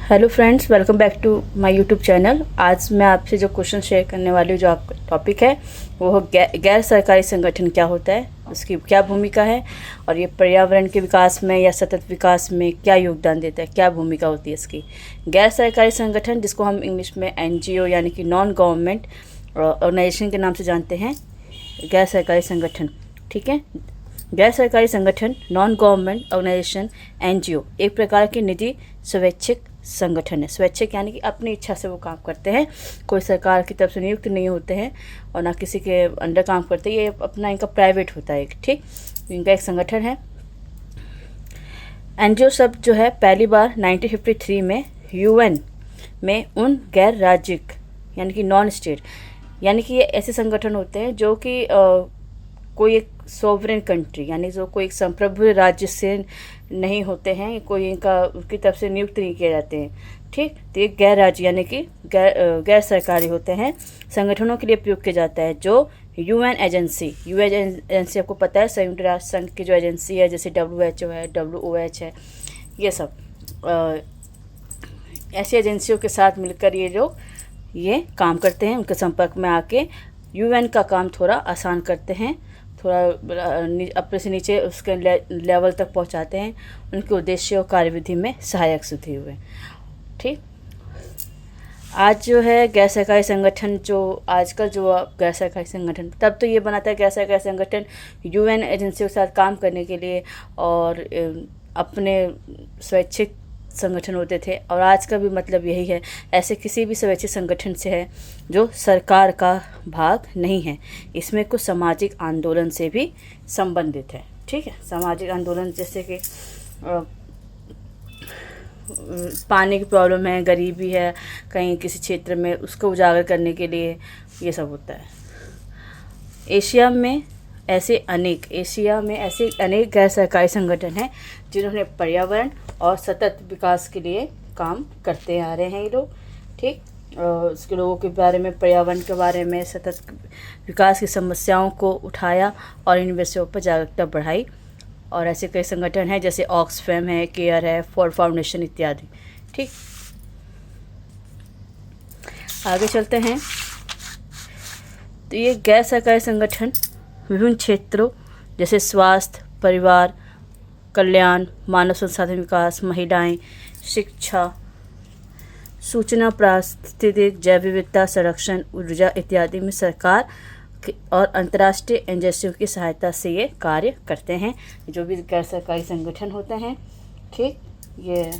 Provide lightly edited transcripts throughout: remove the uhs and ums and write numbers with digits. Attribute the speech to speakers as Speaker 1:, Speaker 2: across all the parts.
Speaker 1: Hello friends, welcome back to my YouTube channel. आज मैं आपसे जो क्वेश्चन शेयर करने वाली हूँ, जो आपका टॉपिक है वो गैर सरकारी संगठन क्या होता है, उसकी क्या भूमिका है और ये पर्यावरण के विकास में या सतत विकास में क्या योगदान देता है, क्या भूमिका होती है इसकी। गैर सरकारी संगठन, जिसको हम इंग्लिश में एनजीओ यानी कि नॉन गवर्नमेंट ऑर्गेनाइजेशन के नाम से जानते हैं, गैर सरकारी संगठन। ठीक है, गैर सरकारी संगठन, नॉन गवर्नमेंट ऑर्गेनाइजेशन, एनजीओ एक प्रकार के निजी स्वैच्छिक संगठन है। स्वैच्छिक यानी कि अपनी इच्छा से वो काम करते हैं, कोई सरकार की तरफ से नियुक्त नहीं होते हैं और ना किसी के अंडर काम करते हैं। ये अपना इनका प्राइवेट होता है, ठीक, इनका एक संगठन है। एनजीओ शब्द जो है पहली बार 1953 में यूएन में उन गैर राज्यिक यानी कि नॉन स्टेट, यानी कि ये ऐसे संगठन होते हैं जो कि कोई एक सोवरेन कंट्री यानी जो कोई एक संप्रभु राज्य से नहीं होते हैं, कोई इनका उसकी तरफ से नियुक्त नहीं किए जाते हैं। ठीक, तो ये गैर राज्य यानी कि गैर सरकारी होते हैं। संगठनों के लिए प्रयोग किया जाता है जो यूएन एजेंसी आपको पता है, संयुक्त राष्ट्र संघ की जो एजेंसी है, जैसे WHO है, WOH है, ये सब ऐसी एजेंसियों के साथ मिलकर ये काम करते हैं। उनके संपर्क में आके यूएन का काम थोड़ा आसान करते हैं, थोड़ा अपने से नीचे उसके लेवल तक पहुंचाते हैं, उनके उद्देश्य और कार्यविधि में सहायक सिद्ध हुए। ठीक, आज जो है गैर सरकारी संगठन, जो आजकल जो गैर सरकारी संगठन, तब तो ये बनाता है गैर सरकारी संगठन यूएन एजेंसियों के साथ काम करने के लिए और अपने स्वैच्छिक संगठन होते थे, और आज का भी मतलब यही है। ऐसे किसी भी स्वैच्छिक संगठन से है जो सरकार का भाग नहीं है। इसमें कुछ सामाजिक आंदोलन से भी संबंधित है। ठीक है, सामाजिक आंदोलन जैसे कि पानी की प्रॉब्लम है, गरीबी है कहीं किसी क्षेत्र में, उसको उजागर करने के लिए ये सब होता है। एशिया में ऐसे अनेक गैर सरकारी संगठन हैं जिन्होंने पर्यावरण और सतत विकास के लिए काम करते आ रहे हैं ये लोग। ठीक, उसके लोगों के बारे में, पर्यावरण के बारे में, सतत विकास की समस्याओं को उठाया और इन विषयों पर जागरूकता बढ़ाई। और ऐसे कई संगठन हैं जैसे ऑक्सफैम है, केयर है, फॉर फाउंडेशन इत्यादि। ठीक, आगे चलते हैं। तो ये गैर सरकारी संगठन विभिन्न क्षेत्रों जैसे स्वास्थ्य, परिवार कल्याण, मानव संसाधन विकास, महिलाएं, शिक्षा, सूचना, पारिस्थितिक जैव विविधता, संरक्षण, ऊर्जा इत्यादि में सरकार और अंतर्राष्ट्रीय एजेंसियों की सहायता से ये कार्य करते हैं, जो भी गैर सरकारी संगठन होते हैं। ठीक, ये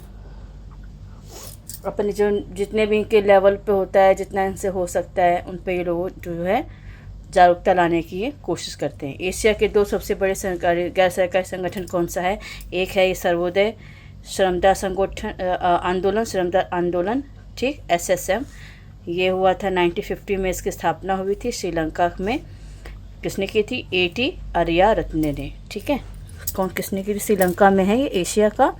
Speaker 1: अपने जो जितने भी इनके लेवल पे होता है, जितना इनसे हो सकता है, उन पे ये लोग जो है जागरूकता लाने की ये कोशिश करते हैं। एशिया के दो सबसे बड़े सरकारी गैर सरकारी संगठन कौन सा है? एक है ये सर्वोदय श्रमदार आंदोलन, ठीक, SSM। ये हुआ था 1950 में, इसकी स्थापना हुई थी श्रीलंका में। किसने की थी? A.T. अरिया रत्ने ने। ठीक है, किसने की थी? श्रीलंका में है ये, एशिया का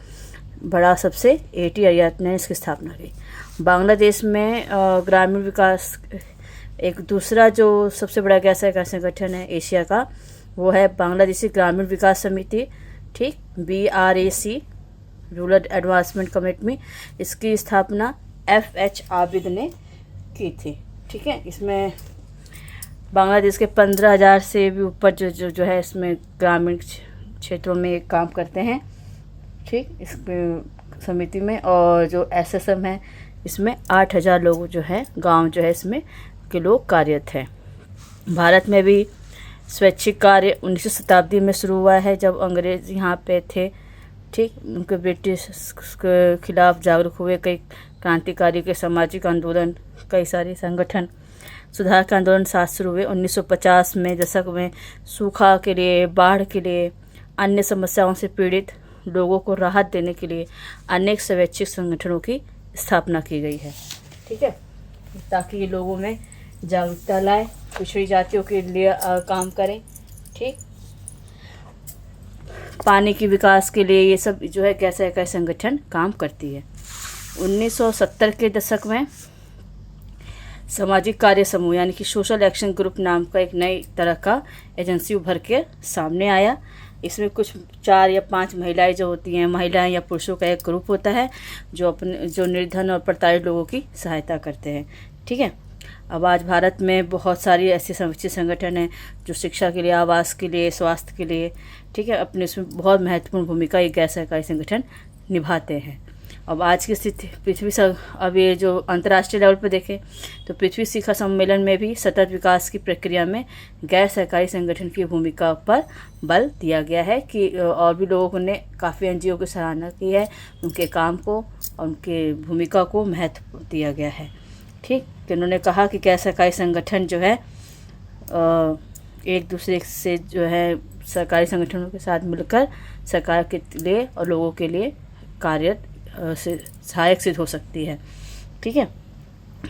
Speaker 1: बड़ा सबसे A.T. अरिया रत्ने ने इसकी स्थापना की। बांग्लादेश में ग्रामीण विकास, एक दूसरा जो सबसे बड़ा गैर सरकारी संगठन है एशिया का, वो है बांग्लादेशी ग्रामीण विकास समिति। ठीक, BRAC, रूरल एडवांसमेंट कमेटी। इसकी स्थापना FH आबिद ने की थी। ठीक है, इसमें बांग्लादेश के 15,000 से भी ऊपर जो है इसमें ग्रामीण क्षेत्रों में काम करते हैं। ठीक, इस समिति में, और जो SSM है इसमें 8,000 लोग जो है, गांव जो है इसमें के लोग कार्यरत हैं। भारत में भी स्वैच्छिक कार्य 19वीं शताब्दी में शुरू हुआ है, जब अंग्रेज यहाँ पे थे। ठीक, उनके ब्रिटिश के खिलाफ जागरूक हुए कई क्रांतिकारी के सामाजिक आंदोलन, कई सारे संगठन, सुधार के आंदोलन साथ शुरू हुए। 1950 में दशक में सूखा के लिए, बाढ़ के लिए, अन्य समस्याओं से पीड़ित लोगों को राहत देने के लिए अनेक स्वैच्छिक संगठनों की स्थापना की गई है। ठीक है, ताकि ये लोगों में जागरूकता लाए, पिछड़ी जातियों के लिए काम करें। ठीक, पानी के विकास के लिए ये सब जो है गैर सरकारी संगठन काम करती है। 1970 के दशक में सामाजिक कार्य समूह यानी कि सोशल एक्शन ग्रुप नाम का एक नई तरह का एजेंसी उभर के सामने आया, इसमें कुछ 4 या 5 महिलाएं जो होती हैं, महिलाएं या पुरुषों का एक ग्रुप होता है जो निर्धन और प्रताड़ित लोगों की सहायता करते हैं। ठीक है। अब आज भारत में बहुत सारी ऐसे स्वैच्छिक संगठन हैं जो शिक्षा के लिए, आवास के लिए, स्वास्थ्य के लिए, ठीक है, अपने इसमें बहुत महत्वपूर्ण भूमिका ये गैर सरकारी संगठन निभाते हैं। अब आज की स्थिति अब ये जो अंतर्राष्ट्रीय लेवल पर देखें तो पृथ्वी शिखर सम्मेलन में भी सतत विकास की प्रक्रिया में गैर सरकारी संगठन की भूमिका पर बल दिया गया है कि और भी लोगों ने काफ़ी एनजीओ की सराहना की है, उनके काम को और उनके भूमिका को महत्व दिया गया है। ठीक, कि उन्होंने कहा कि गैर सरकारी संगठन जो है एक दूसरे से जो है सरकारी संगठनों के साथ मिलकर सरकार के लिए और लोगों के लिए कार्य से सहायक सिद्ध हो सकती है। ठीक है।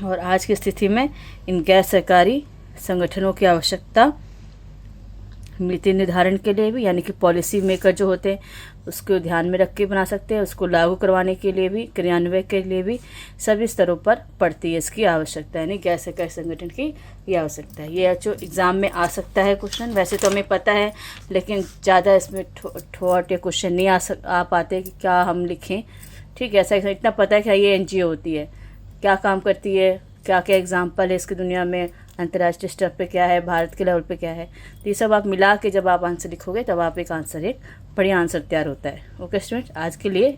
Speaker 1: और आज की स्थिति में इन गैर सरकारी संगठनों की आवश्यकता नीति निर्धारण के लिए भी, यानी कि पॉलिसी मेकर जो होते हैं उसको ध्यान में रख के बना सकते हैं, उसको लागू करवाने के लिए भी, क्रियान्वयन के लिए भी सभी स्तरों पर पड़ती है इसकी आवश्यकता, यानी गैर सरकारी संगठन की ये आवश्यकता है। ये जो एग्ज़ाम में आ सकता है क्वेश्चन, वैसे तो हमें पता है लेकिन ज़्यादा इसमें थॉट या क्वेश्चन नहीं आ पाते कि क्या हम लिखें। ठीक है, ऐसा इतना पता है कि ये एनजीओ होती है, क्या काम करती है, क्या क्या एग्जाम्पल है इसकी दुनिया में, अंतर्राष्ट्रीय स्तर पे क्या है, भारत के लेवल पे क्या है, तो ये सब आप मिला के जब आप आंसर लिखोगे तब आप एक बढ़िया आंसर तैयार होता है। ओके स्टूडेंट, आज के लिए